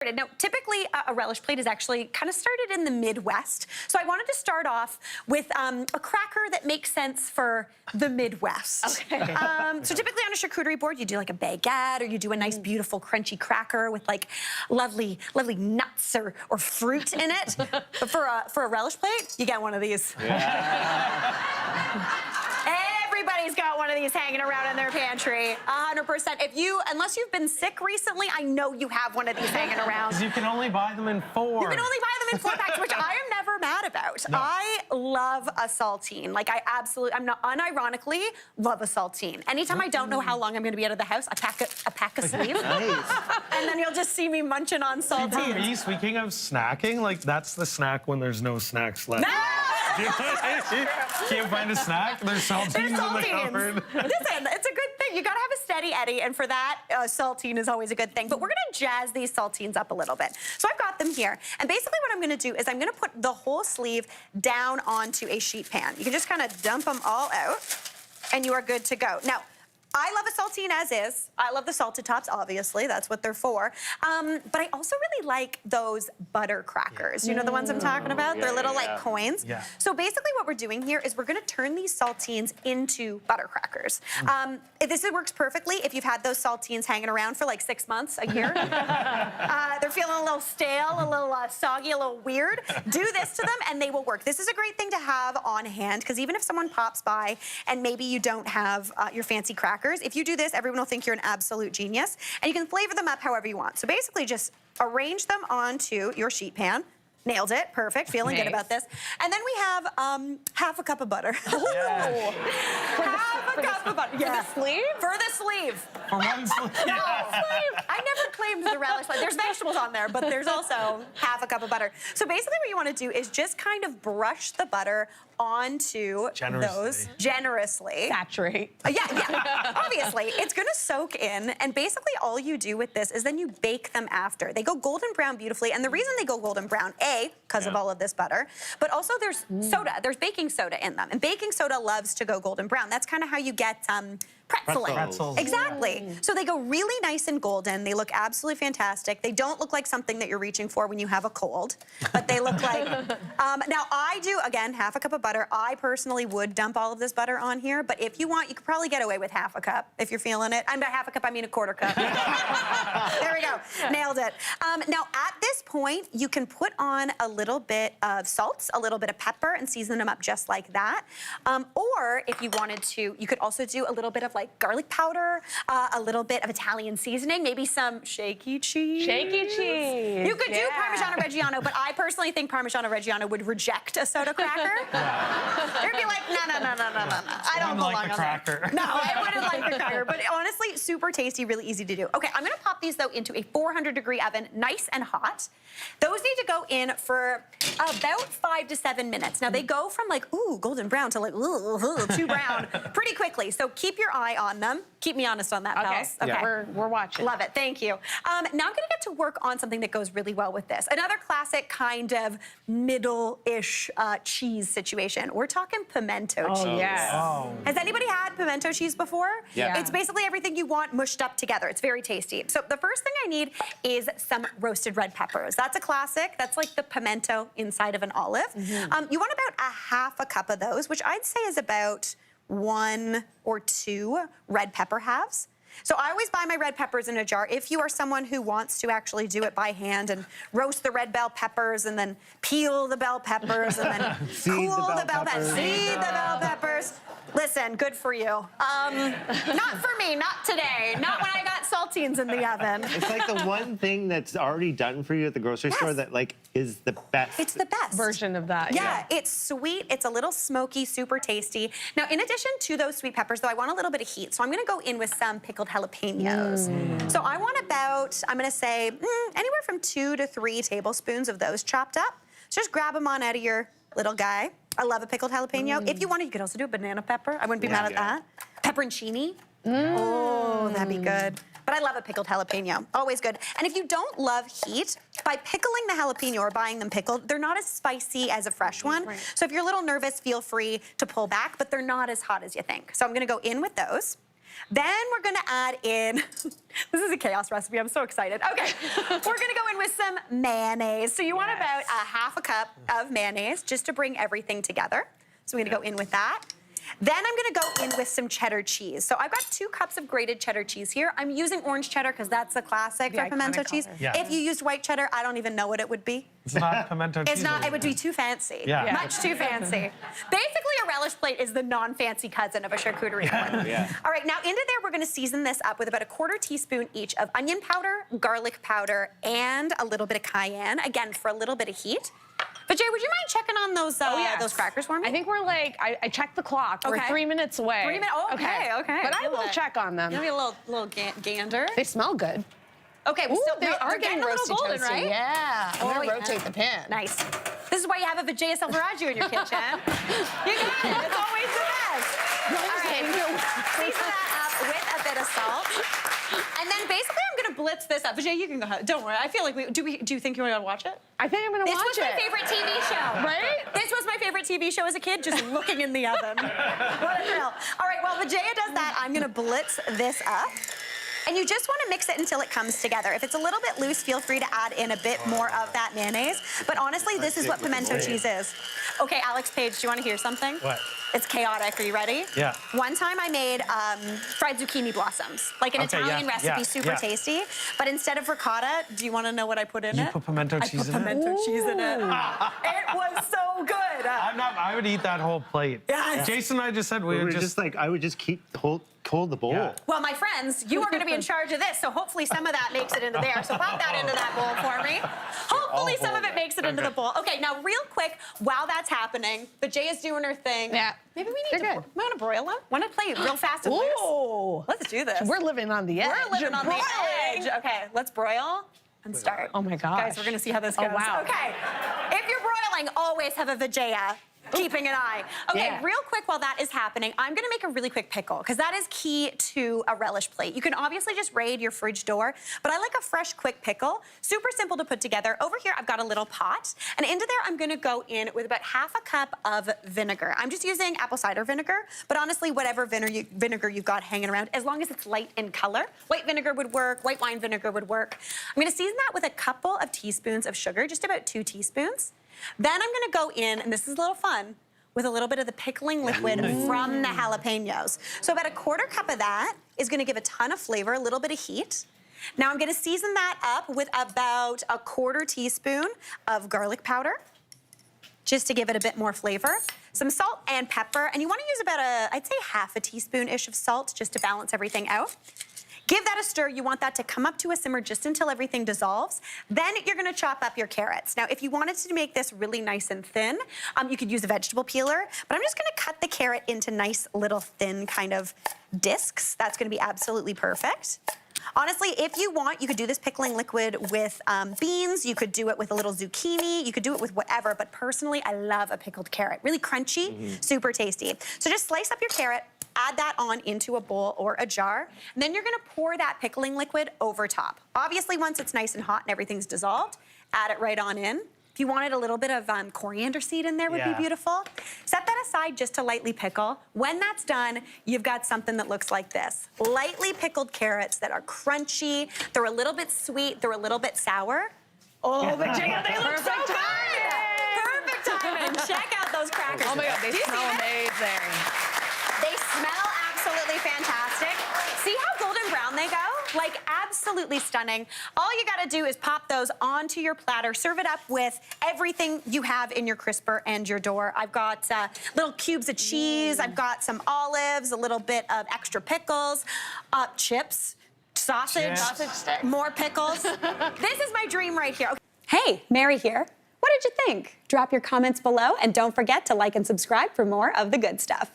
Now, typically a relish plate is actually kind of started in the Midwest. So I wanted to start off with a cracker that makes sense for the Midwest. Okay. So typically on a charcuterie board, you do like a baguette or you do a nice, beautiful, crunchy cracker with like lovely nuts or fruit in it. But for a relish plate, you get one of these. Yeah. Everybody's got one of these hanging around in their pantry, 100%. Unless you've been sick recently, I know you have one of these hanging around. You can only buy them in 4. You can only buy them in 4 packs, which I am never mad about. No. I love a saltine. Like, I'm not unironically love a saltine. Anytime I don't know how long I'm going to be out of the house, I pack a sleeve. Nice. And then you'll just see me munching on For saltines. me, speaking of snacking, like that's the snack when there's no snacks left. No! Can't find a snack? There's saltines in the cupboard. Listen, it's a good thing. You gotta have a steady Eddie, and for that, saltine is always a good thing. But we're gonna jazz these saltines up a little bit. So I've got them here. And basically what I'm gonna do is I'm gonna put the whole sleeve down onto a sheet pan. You can just kind of dump them all out, and you are good to go. Now, I love a saltine as is. I love the salted tops, obviously. That's what they're for. But I also really like those butter crackers. You know the ones I'm talking about? Yeah, they're little, yeah. like, coins. Yeah. So basically what we're doing here is we're going to turn these saltines into butter crackers. This works perfectly if you've had those saltines hanging around for, like, 6 months, a year. They're feeling a little stale, a little soggy, a little weird. Do this to them, and they will work. This is a great thing to have on hand, because even if someone pops by and maybe you don't have your fancy crackers, if you do this, everyone will think you're an absolute genius. And you can flavor them up however you want. So basically just arrange them onto your sheet pan. Nailed it. Perfect. Feeling good about this. And then we have half a cup of butter. Yeah. Half a cup of butter. Yeah. For the sleeve? For the sleeve. For one sleeve. No, I never claimed the relish. There's vegetables on there, but there's also half a cup of butter. So basically what you want to do is just kind of brush the butter onto those generously. Saturate. Yeah, obviously. It's gonna soak in, and basically all you do with this is then you bake them after. They go golden brown beautifully, and the reason they go golden brown, A, because of all of this butter, but also there's soda. There's baking soda in them, and baking soda loves to go golden brown. That's kind of how you get pretzeling. Pretzels. Exactly. So they go really nice and golden. They look absolutely fantastic. They don't look like something that you're reaching for when you have a cold, but they look like... now, I do, again, half a cup of butter. I personally would dump all of this butter on here, but if you want, you could probably get away with half a cup if you're feeling it. And by half a cup, I mean a quarter cup. There we go. Nailed it. Now, at this point, you can put on a little bit of salt, a little bit of pepper, and season them up just like that. Or if you wanted to, you could also do a little bit of like garlic powder, a little bit of Italian seasoning, maybe some shaky cheese. Shaky cheese. You could do Parmigiano Reggiano, but I personally think Parmigiano Reggiano would reject a soda cracker. They'd be like, no. I don't belong like the on cracker. that. No, I wouldn't like the cracker. But honestly, super tasty, really easy to do. Okay, I'm gonna pop these though into a 400-degree oven, nice and hot. Those need to go in for about 5 to 7 minutes. Now they go from like, ooh, golden brown to like, ooh, too brown pretty quickly. So keep your eye on them. Keep me honest on that, pals. Okay, we're watching. Love it, thank you. Now I'm gonna get to work on something that goes really well with this. Another classic kind of middle-ish cheese situation. We're talking pimento cheese. Oh, yes. Oh. Has anybody had pimento cheese before? Yeah. It's basically everything you want mushed up together. It's very tasty. So the first thing I need is some roasted red peppers. That's a classic. That's like the pimento inside of an olive. You want about a half a cup of those, which I'd say is about 1 or 2 red pepper halves. So I always buy my red peppers in a jar. If you are someone who wants to actually do it by hand and roast the red bell peppers and then peel the bell peppers and then cool the bell peppers, seed the bell peppers. Listen, good for you. Not for me, not today. Not when I got saltines in the oven. It's like the one thing that's already done for you at the grocery store that like is the best. It's the best Version of that. Yeah, it's sweet, it's a little smoky, super tasty. Now, in addition to those sweet peppers, though, I want a little bit of heat, so I'm gonna go in with some pickled jalapenos. So I want about, I'm gonna say, anywhere from 2 to 3 tablespoons of those chopped up. So just grab them on out of your little guy. I love a pickled jalapeno. If you wanted, you could also do a banana pepper. I wouldn't be mad at that. Pepperoncini. Oh, that'd be good. But I love a pickled jalapeno, always good. And if you don't love heat, by pickling the jalapeno or buying them pickled, they're not as spicy as a fresh one. Right. So if you're a little nervous, feel free to pull back, but they're not as hot as you think. So I'm gonna go in with those. Then we're gonna add in, this is a chaos recipe, I'm so excited. Okay, we're gonna go in with some mayonnaise. So you want about a half a cup of mayonnaise just to bring everything together. So we're gonna go in with that. Then I'm gonna go in with some cheddar cheese. So I've got 2 cups of grated cheddar cheese here. I'm using orange cheddar because that's the classic The for pimento iconic cheese. color. Yeah. If you used white cheddar, I don't even know what it would be. It's not pimento cheese. It's not, it would be too fancy. Yeah. Much too fancy. Basically, a relish plate is the non-fancy cousin of a charcuterie plate. Yeah. All right, now into there, we're gonna season this up with about a 1/4 teaspoon each of onion powder, garlic powder, and a little bit of cayenne, again, for a little bit of heat. But Jay, would you mind checking on those those crackers for me? I think we're like, I checked the clock. We're Okay. 3 minutes away. 3 minutes, oh, okay. But I Feel will it. check on them. Give me a little gander. They smell good. Okay, we Ooh, still, they no, are we're getting a little roasty golden, toasty. right? Yeah. I'm Oh, gonna yeah. rotate the pan. Nice. This is why you have a Vijaya Selvaraju in your kitchen. You got it. It's always the best. All right. Season that up with a bit of salt. And then basically I'm gonna blitz this up. Vijay, you can go ahead. Don't worry. I feel like do you think you want to watch it? I think I'm gonna This watch was it. my favorite TV show. Right? This was my favorite TV show as a kid, just looking in the oven. What a thrill. All right, while Vijaya does that, I'm gonna blitz this up. And you just want to mix it until it comes together. If it's a little bit loose, feel free to add in a bit more of that mayonnaise. But honestly, this is what pimento cheese is. Okay, Alex Page, do you want to hear something? What? It's chaotic. Are you ready? Yeah. One time I made fried zucchini blossoms, like an Okay, Italian yeah, recipe, yeah, super yeah. tasty. But instead of ricotta, do you want to know what I put in You it? put pimento cheese in it? I put pimento cheese in it. It was so good. I would eat that whole plate. Yes. Jason and I just said we We would were just like, I would just keep hold the bowl. Yeah. Well, my friends, you are going to be in charge of this, so hopefully some of that makes it into there. So pop that into that bowl for me. Hopefully some of it makes it into the bowl. Okay, now real quick, while that's happening, but Jay is doing her thing. Yeah. Maybe we They're need to. good. Want to broil them? Want to play real fast and loose? Ooh. Let's do this. We're living on the edge. We're living on the Broiling. edge. Okay, let's broil and start. Oh my gosh. Guys, we're going to see how this Oh, goes. wow. Okay, if you're broiling, always have a Vijaya. Keeping an eye. Okay, Yeah. real quick while that is happening, I'm gonna make a really quick pickle because that is key to a relish plate. You can obviously just raid your fridge door, but I like a fresh, quick pickle. Super simple to put together. Over here, I've got a little pot, and into there, I'm gonna go in with about half a cup of vinegar. I'm just using apple cider vinegar, but honestly, whatever vinegar you've got hanging around, as long as it's light in color. White vinegar would work, white wine vinegar would work. I'm gonna season that with a couple of teaspoons of sugar, just about 2 teaspoons. Then I'm gonna go in, and this is a little fun, with a little bit of the pickling liquid from the jalapenos. So about a 1/4 cup of that is gonna give a ton of flavor, a little bit of heat. Now I'm gonna season that up with about a 1/4 teaspoon of garlic powder, just to give it a bit more flavor. Some salt and pepper, and you wanna use about I'd say half a teaspoon-ish of salt just to balance everything out. Give that a stir. You want that to come up to a simmer just until everything dissolves. Then you're gonna chop up your carrots. Now, if you wanted to make this really nice and thin, you could use a vegetable peeler, but I'm just gonna cut the carrot into nice little thin kind of discs. That's gonna be absolutely perfect. Honestly, if you want, you could do this pickling liquid with beans. You could do it with a little zucchini. You could do it with whatever, but personally, I love a pickled carrot. Really crunchy, super tasty. So just slice up your carrot, add that on into a bowl or a jar, and then you're gonna pour that pickling liquid over top. Obviously, once it's nice and hot and everything's dissolved, add it right on in. If you wanted a little bit of coriander seed in there would be beautiful. Set that aside just to lightly pickle. When that's done, you've got something that looks like this. Lightly pickled carrots that are crunchy, they're a little bit sweet, they're a little bit sour. Oh, but Jaya, they look so good! Perfect timing. Check out those crackers. Oh my God, they Do you see smell it? amazing. They smell absolutely fantastic. See how golden brown they go? Like absolutely stunning. All you gotta do is pop those onto your platter, serve it up with everything you have in your crisper and your door. I've got little cubes of cheese, I've got some olives, a little bit of extra pickles, chips, sausage, Sausage sticks. more pickles. This is my dream right here. Hey, Mary here. What did you think? Drop your comments below and don't forget to like and subscribe for more of the good stuff.